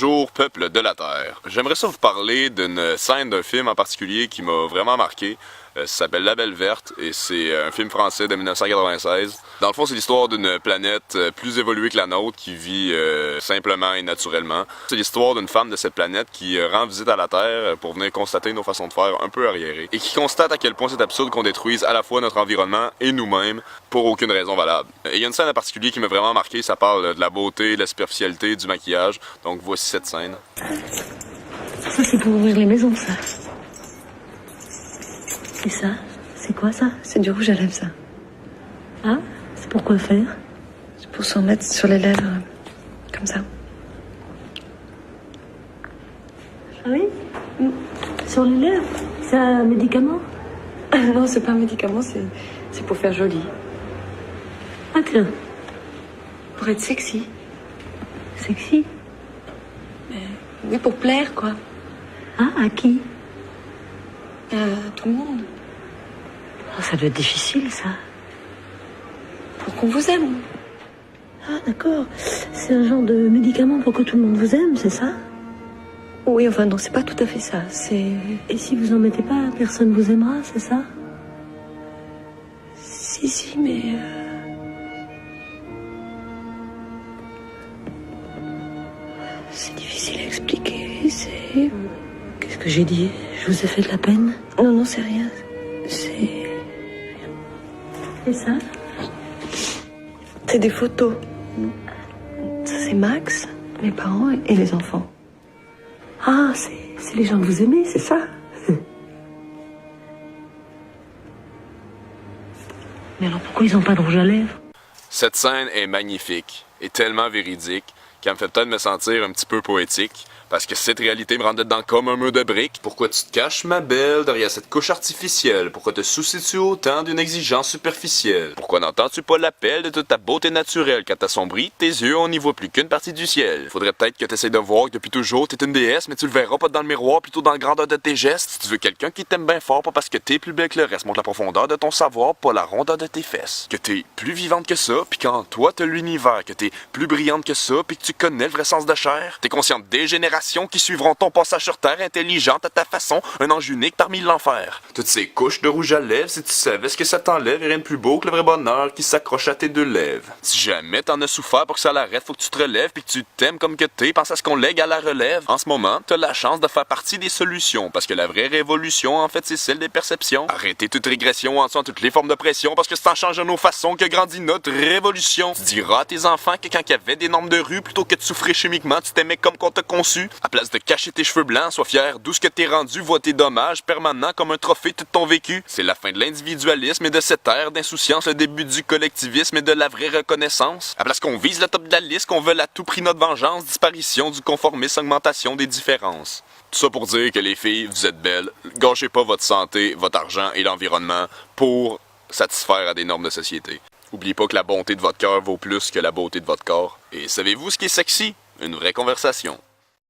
Bonjour peuple de la Terre. J'aimerais ça vous parler d'une scène d'un film en particulier qui m'a vraiment marqué. Ça s'appelle La Belle Verte et c'est un film français de 1996. Dans le fond, c'est l'histoire d'une planète plus évoluée que la nôtre qui vit simplement et naturellement. C'est l'histoire d'une femme de cette planète qui rend visite à la Terre pour venir constater nos façons de faire un peu arriérées et qui constate à quel point c'est absurde qu'on détruise à la fois notre environnement et nous-mêmes pour aucune raison valable. Et il y a une scène en particulier qui m'a vraiment marqué, ça parle de la beauté, de la superficialité, du maquillage. Donc voici cette scène. Ça, c'est pour ouvrir les maisons, ça. Et ça, c'est quoi, ça? C'est du rouge à lèvres, ça. Ah, c'est pour quoi faire? C'est pour s'en mettre sur les lèvres, comme ça. Ah oui? Sur les lèvres? C'est un médicament? Non, c'est pas un médicament, c'est pour faire joli. Ah tiens, Pour être sexy. sexy. Oui, pour plaire, quoi. Ah, à qui? Tout le monde. Oh, ça doit être difficile, ça. Pour qu'on vous aime. Ah, d'accord. C'est un genre de médicament pour que tout le monde vous aime, c'est ça? Oui, enfin, non, c'est pas tout à fait ça. C'est... Et si vous en mettez pas, personne vous aimera, c'est ça? Si, mais... C'est difficile à expliquer, c'est... Qu'est-ce que j'ai dit? Je vous ai fait de la peine? Non, c'est rien. C'est... Et ça? C'est des photos. Ça, c'est Max, mes parents et les enfants. Ah, c'est les gens que vous aimez, c'est ça? Mais alors pourquoi ils ont pas de rouge à lèvres? Cette scène est magnifique et tellement véridique qu'elle me fait peut-être me sentir un petit peu poétique. Parce que cette réalité me rend dedans comme un mur de briques. Pourquoi tu te caches, ma belle, derrière cette couche artificielle? Pourquoi te soucies-tu autant d'une exigence superficielle? Pourquoi n'entends-tu pas l'appel de toute ta beauté naturelle? Quand t'assombris tes yeux, on n'y voit plus qu'une partie du ciel. Faudrait peut-être que t'essayes de voir que depuis toujours t'es une déesse, mais tu le verras pas dans le miroir, plutôt dans la grandeur de tes gestes. Si tu veux quelqu'un qui t'aime bien fort, pas parce que t'es plus belle que le reste, montre la profondeur de ton savoir, pas la rondeur de tes fesses. Que t'es plus vivante que ça, puis qu'en toi t'as l'univers, que t'es plus brillante que ça, puis que tu connais le vrai sens de chair. T'es consciente des générations qui suivront ton passage sur Terre, intelligente à ta façon, un ange unique parmi l'enfer. Toutes ces couches de rouge à lèvres, si tu savais ce que ça t'enlève, rien de plus beau que le vrai bonheur qui s'accroche à tes deux lèvres. Si jamais t'en as souffert pour que ça l'arrête, faut que tu te relèves puis que tu t'aimes comme que t'es, pense à ce qu'on lègue à la relève. En ce moment, t'as la chance de faire partie des solutions, parce que la vraie révolution, en fait, c'est celle des perceptions. Arrêtez toute régression en dessous toutes les formes de pression, parce que c'est en changeant nos façons que grandit notre révolution. Tu diras à tes enfants que quand il y avait des normes de rue, plutôt que de souffrir chimiquement, tu t'aimais comme qu'on t'a conçu. À place de cacher tes cheveux blancs, sois fier d'où ce que t'es rendu, vois tes dommages permanents comme un trophée de tout ton vécu. C'est la fin de l'individualisme et de cette ère d'insouciance, le début du collectivisme et de la vraie reconnaissance. À place qu'on vise le top de la liste, qu'on veuille à tout prix notre vengeance, disparition du conformisme, augmentation des différences. Tout ça pour dire que les filles, vous êtes belles, gâchez pas votre santé, votre argent et l'environnement pour satisfaire à des normes de société. Oubliez pas que la bonté de votre cœur vaut plus que la beauté de votre corps. Et savez-vous ce qui est sexy? Une vraie conversation.